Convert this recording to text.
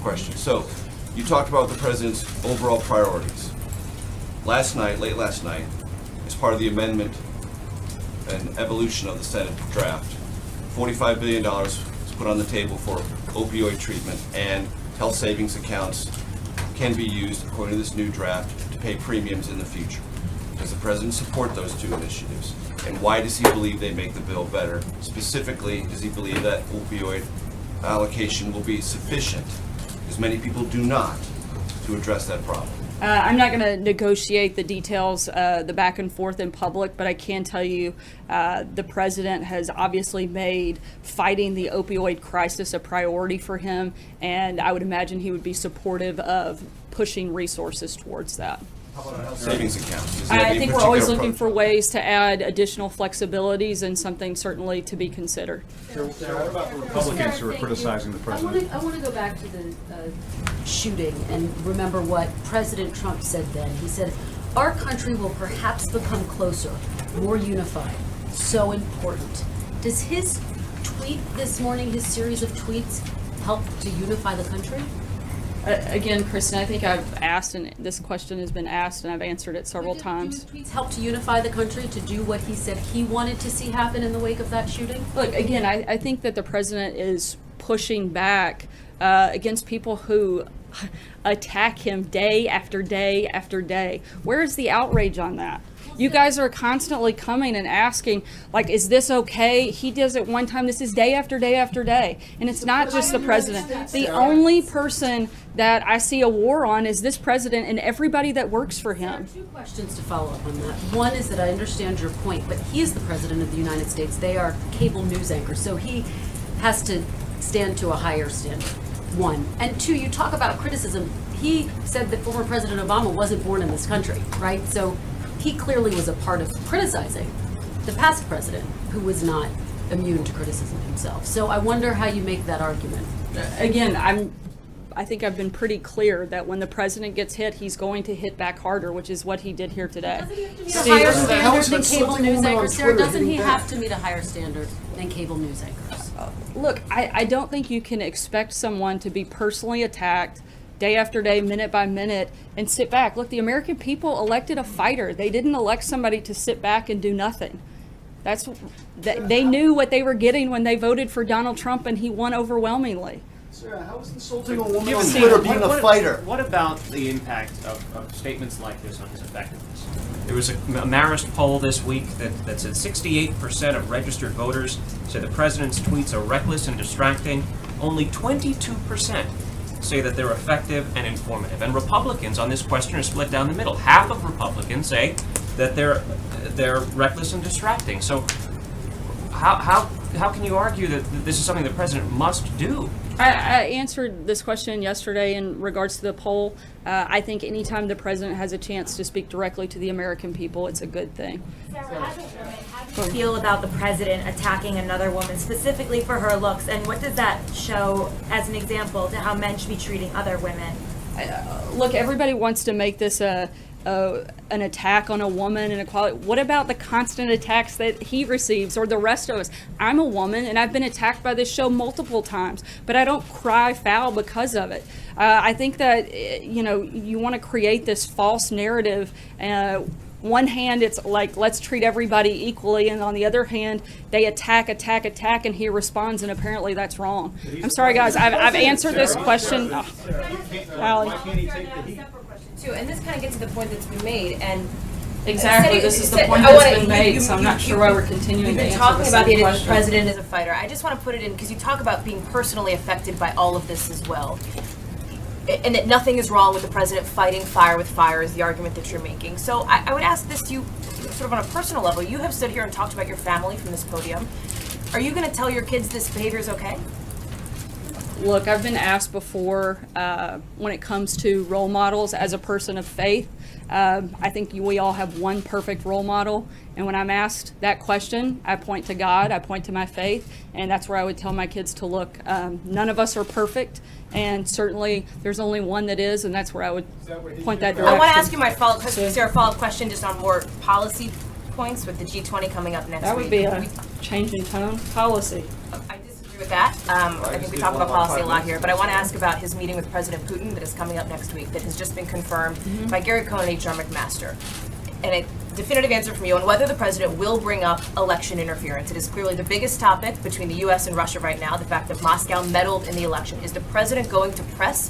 question. So, you talked about the president's overall priorities. Late last night, as part of the amendment and evolution of the Senate draft, $45 billion was put on the table for opioid treatment, and health savings accounts can be used, according to this new draft, to pay premiums in the future. Does the president support those two initiatives? And why does he believe they make the bill better? Specifically, does he believe that opioid allocation will be sufficient, because many people do not, to address that problem? I'm not going to negotiate the details, the back and forth in public, but I can tell you the president has obviously made fighting the opioid crisis a priority for him, and I would imagine he would be supportive of pushing resources towards that. How about health savings accounts? Does he have I any think we're always particular looking for ways to add additional flexibilities, and something certainly to be considered. What about the Republicans who are criticizing the president? I want to go back to the shooting and remember what President Trump said then. He said, our country will perhaps become closer, more unified, so important. Does his tweet this morning, his series of tweets, help to unify the country? Again, Kristen, I think I've asked, and this question has been asked, and I've answered it several times. Do his tweets help to unify the country, to do what he said he wanted to see happen in the wake of that shooting? Look, again, I think that the president is pushing back against people who attack him day after day after day. Where is the outrage on that? You guys are constantly coming and asking, like, is this okay? He does it one time. This is day after day after day. And it's not just the president. The only person that I see a war on is this president and everybody that works for him. There are two questions to follow up on that. One is that I understand your point, but he is the president of the United States. They are cable news anchors, so he has to stand to a higher standard. One. And two, you talk about criticism. He said that former President Obama wasn't born in this country, right? So he clearly was a part of criticizing the past president, who was not immune to criticism himself. So I wonder how you make that argument. Again, I think I've been pretty clear that when the president gets hit, he's going to hit back harder, which is what he did here today. Doesn't he have to meet a higher standard than cable news anchors? Sarah, doesn't he have to meet a higher standard than cable news anchors? Look, I don't think you can expect someone to be personally attacked day after day, minute by minute, and sit back. Look, the American people elected a fighter. They didn't elect somebody to sit back and do nothing. They knew what they were getting when they voted for Donald Trump, and he won overwhelmingly. Sarah, how is insulting a woman on Twitter being a fighter? What about the impact of statements like this on his effectiveness? There was a Marist poll this week that said 68% of registered voters say the president's tweets are reckless and distracting. Only 22% say that they're effective and informative. And Republicans on this question are split down the middle. Half of Republicans say that they're reckless and distracting. So how can you argue that this is something the president must do? I answered this question yesterday in regards to the poll. I think anytime the president has a chance to speak directly to the American people, it's a good thing. Sarah, as a woman, how do you feel about the president attacking another woman specifically for her looks, and what does that show as an example to how men should be treating other women? Look, everybody wants to make this an attack on a woman and equality. What about the constant attacks that he receives, or the rest of us? I'm a woman, and I've been attacked by this show multiple times, but I don't cry foul because of it. I think that you want to create this false narrative. One hand, it's like, let's treat everybody equally, and on the other hand, they attack, and he responds, and apparently that's wrong. I'm sorry, guys. I've answered this question. Allie. Too, and this kind of gets to the point that's been made, and exactly, this is the point that's been made, so I'm not sure why we're continuing to answer talking the about same the question. president as a fighter. I just want to put it in because you talk about being personally affected by all of this as well, and that nothing is wrong with the president fighting fire with fire is the argument that you're making. So I would ask this to you, sort of on a personal level. You have stood here and talked about your family from this podium. Are you going to tell your kids this behavior is okay? Look, I've been asked before when it comes to role models as a person of faith. I think we all have one perfect role model. And when I'm asked that question, I point to God, I point to my faith, and that's where I would tell my kids to look. None of us are perfect, and certainly there's only one that is, and that's where I would point that direction. I want to ask you my follow-up question just on more policy points with the G20 coming up next week. That would be a change in tone policy. I disagree. with that. I think we talk about policy a lot here, but I want to ask about his meeting with President Putin that is coming up next week, that has just been confirmed by Gary Cohn and HR McMaster. And a definitive answer from you on whether the president will bring up election interference. It is clearly the biggest topic between the U.S. and Russia right now, the fact that Moscow meddled in the election. Is the president going to press